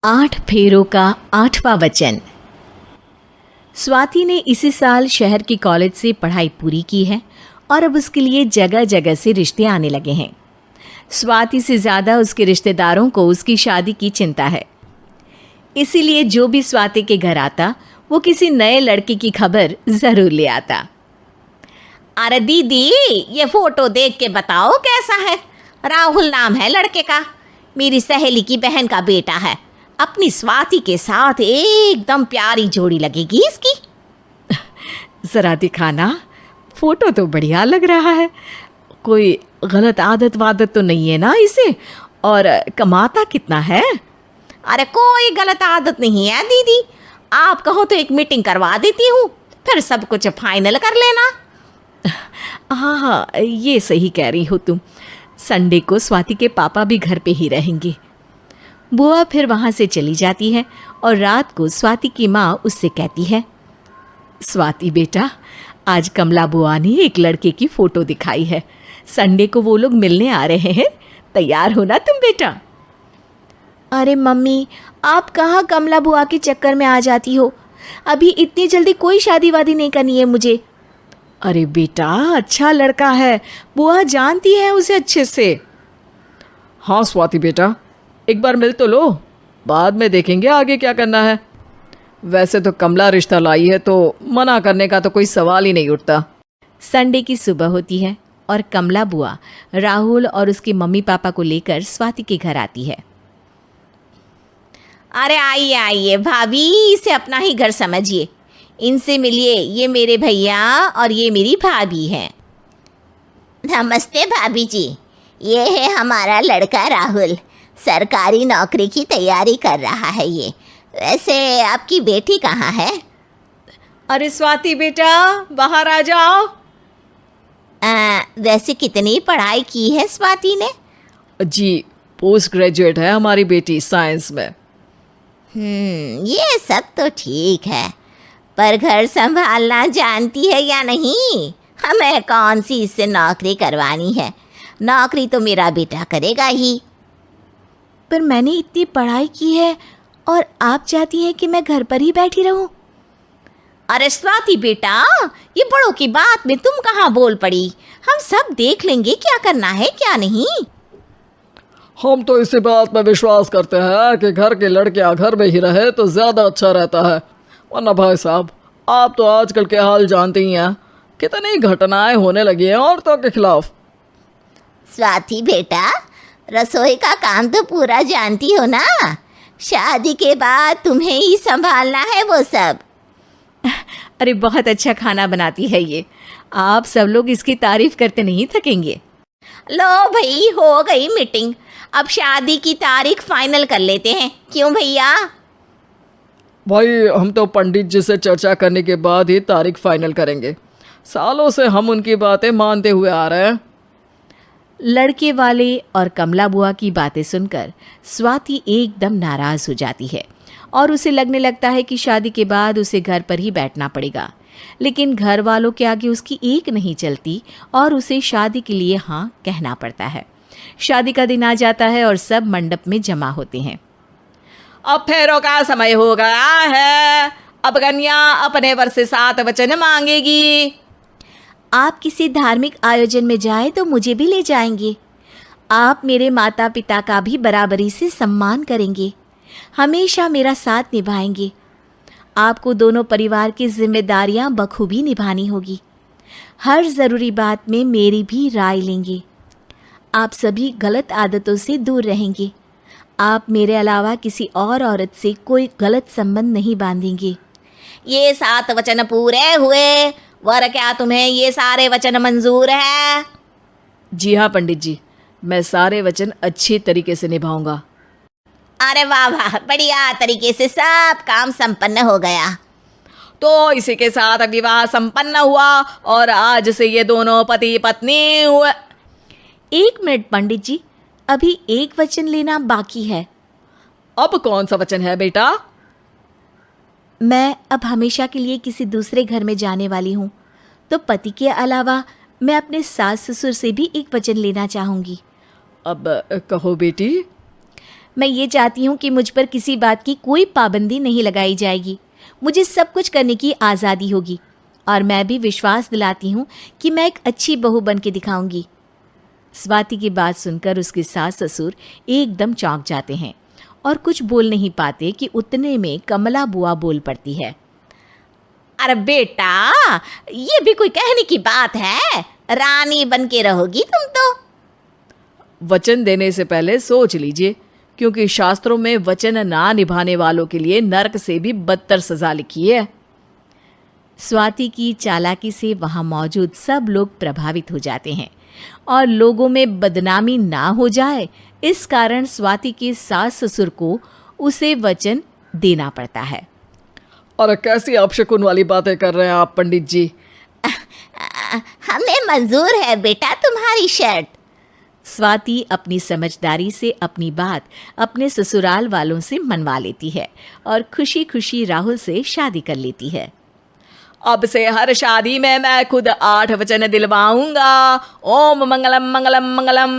8 फेरों का 8वां वचन। स्वाति ने इसी साल शहर के कॉलेज से पढ़ाई पूरी की है और अब उसके लिए जगह जगह से रिश्ते आने लगे हैं। स्वाति से ज़्यादा उसके रिश्तेदारों को उसकी शादी की चिंता है, इसीलिए जो भी स्वाति के घर आता वो किसी नए लड़के की खबर ज़रूर ले आता। अरे दीदी, ये फोटो देख के बताओ कैसा है। राहुल नाम है लड़के का, मेरी सहेली की बहन का बेटा है। अपनी स्वाति के साथ एकदम प्यारी जोड़ी लगेगी इसकी। ज़रा दिखाना, फोटो तो बढ़िया लग रहा है। कोई गलत आदत वादत तो नहीं है ना इसे? और कमाता कितना है? अरे कोई गलत आदत नहीं है दीदी, आप कहो तो एक मीटिंग करवा देती हूँ, फिर सब कुछ फाइनल कर लेना। हाँ हाँ, ये सही कह रही हो तुम। संडे को स्वाति के पापा भी घर पे ही रहेंगे। बुआ फिर वहाँ से चली जाती है और रात को स्वाति की माँ उससे कहती है, स्वाति बेटा, आज कमला बुआ ने एक लड़के की फ़ोटो दिखाई है। संडे को वो लोग मिलने आ रहे हैं, तैयार हो ना तुम बेटा? अरे मम्मी, आप कहाँ कमला बुआ के चक्कर में आ जाती हो? अभी इतनी जल्दी कोई शादी वादी नहीं करनी है मुझे। अरे बेटा, अच्छा लड़का है, बुआ जानती है उसे अच्छे से। हाँ स्वाति बेटा, एक बार मिल तो लो, बाद में देखेंगे आगे क्या करना है। वैसे तो कमला रिश्ता लाई है तो मना करने का तो कोई सवाल ही नहीं उठता। संडे की सुबह होती है और कमला बुआ राहुल और उसके मम्मी पापा को लेकर स्वाति के घर आती है। अरे आइए आइए भाभी, इसे अपना ही घर समझिए। इनसे मिलिए, ये मेरे भैया और ये मेरी भाभी हैं। नमस्ते भाभी जी, ये है हमारा लड़का राहुल, सरकारी नौकरी की तैयारी कर रहा है ये। वैसे आपकी बेटी कहाँ है? अरे स्वाति बेटा, बाहर आ जाओ। वैसे कितनी पढ़ाई की है स्वाति ने? जी, पोस्ट ग्रेजुएट है हमारी बेटी साइंस में। ये सब तो ठीक है, पर घर संभालना जानती है या नहीं? हमें कौन सी इससे नौकरी करवानी है, नौकरी तो मेरा बेटा करेगा ही। पर मैंने इतनी पढ़ाई की है और आप चाहती हैं कि मैं घर पर ही बैठी रहूं? अरे स्वाति बेटा, ये बड़ों की बात में तुम कहाँ बोल पड़ी? हम सब देख लेंगे क्या करना है क्या नहीं। हम तो इसी बात पर विश्वास करते हैं कि घर के लड़कियां घर में ही रहे तो ज़्यादा अच्छा रहता है, वरना भाई साहब आप तो आजकल के हाल जानते ही हैं, कितनी घटनाएं होने लगी हैं औरतों के खिलाफ। स्वाति बेटा, रसोई का काम तो पूरा जानती हो ना? शादी के बाद तुम्हें ही संभालना है वो सब। अरे बहुत अच्छा खाना बनाती है ये, आप सब लोग इसकी तारीफ करते नहीं थकेंगे। लो भाई, हो गई मीटिंग, अब शादी की तारीख फाइनल कर लेते हैं, क्यों भैया? भाई हम तो पंडित जी से चर्चा करने के बाद ही तारीख फाइनल करेंगे, सालों से हम उनकी बातें मानते हुए आ रहे हैं। लड़के वाले और कमला बुआ की बातें सुनकर स्वाति एकदम नाराज़ हो जाती है और उसे लगने लगता है कि शादी के बाद उसे घर पर ही बैठना पड़ेगा। लेकिन घर वालों के आगे उसकी एक नहीं चलती और उसे शादी के लिए हाँ कहना पड़ता है। शादी का दिन आ जाता है और सब मंडप में जमा होते हैं। अब फेरों का समय हो गया है, अब कन्या अपने वर से 7 वचन मांगेगी। आप किसी धार्मिक आयोजन में जाएं तो मुझे भी ले जाएंगे। आप मेरे माता पिता का भी बराबरी से सम्मान करेंगे, हमेशा मेरा साथ निभाएंगे। आपको दोनों परिवार की जिम्मेदारियां बखूबी निभानी होगी। हर ज़रूरी बात में मेरी भी राय लेंगे। आप सभी गलत आदतों से दूर रहेंगे। आप मेरे अलावा किसी और औरत से कोई गलत संबंध नहीं बांधेंगे। ये 7 वचन पूरे हुए, वर क्या तुम्हें ये सारे वचन मंजूर है? जी हाँ पंडित जी, मैं सारे वचन अच्छी तरीके से निभाऊंगा। अरे वाह वाह, बढ़िया तरीके से सब काम संपन्न हो गया। तो इसी के साथ विवाह संपन्न हुआ और आज से ये दोनों पति पत्नी हुए। 1 मिनट पंडित जी, अभी एक वचन लेना बाकी है। अब कौन सा वचन है बेटा? मैं अब हमेशा के लिए किसी दूसरे घर में जाने वाली हूँ, तो पति के अलावा मैं अपने सास ससुर से भी एक वचन लेना चाहूँगी। अब कहो बेटी। मैं ये चाहती हूँ कि मुझ पर किसी बात की कोई पाबंदी नहीं लगाई जाएगी। मुझे सब कुछ करने की आज़ादी होगी और मैं भी विश्वास दिलाती हूँ कि मैं एक अच्छी बहू बन के दिखाऊंगी। स्वाति की बात सुनकर उसके सास ससुर एकदम चौंक जाते हैं और कुछ बोल नहीं पाते कि उतने में कमला बुआ बोल पड़ती है। अरे बेटा, ये भी कोई कहने की बात है? रानी बन के रहोगी तुम तो। वचन देने से पहले सोच लीजिए, क्योंकि शास्त्रों में वचन ना निभाने वालों के लिए नरक से भी बदतर सजा लिखी है। स्वाति की चालाकी से वहां मौजूद सब लोग प्रभावित हो जाते हैं और लोगों में बदनामी ना हो जाए, इस कारण स्वाति के सास ससुर को उसे वचन देना पड़ता है। और कैसी अपशकुन वाली बातें कर रहे हैं आप पंडित जी? हमें मंजूर है बेटा तुम्हारी शर्त। स्वाति अपनी समझदारी से अपनी बात अपने ससुराल वालों से मनवा लेती है और खुशी खुशी राहुल से शादी कर लेती है। अब से हर शादी में मैं खुद 8 वचन दिलवाऊंगा। ओम मंगलम मंगलम मंगलम।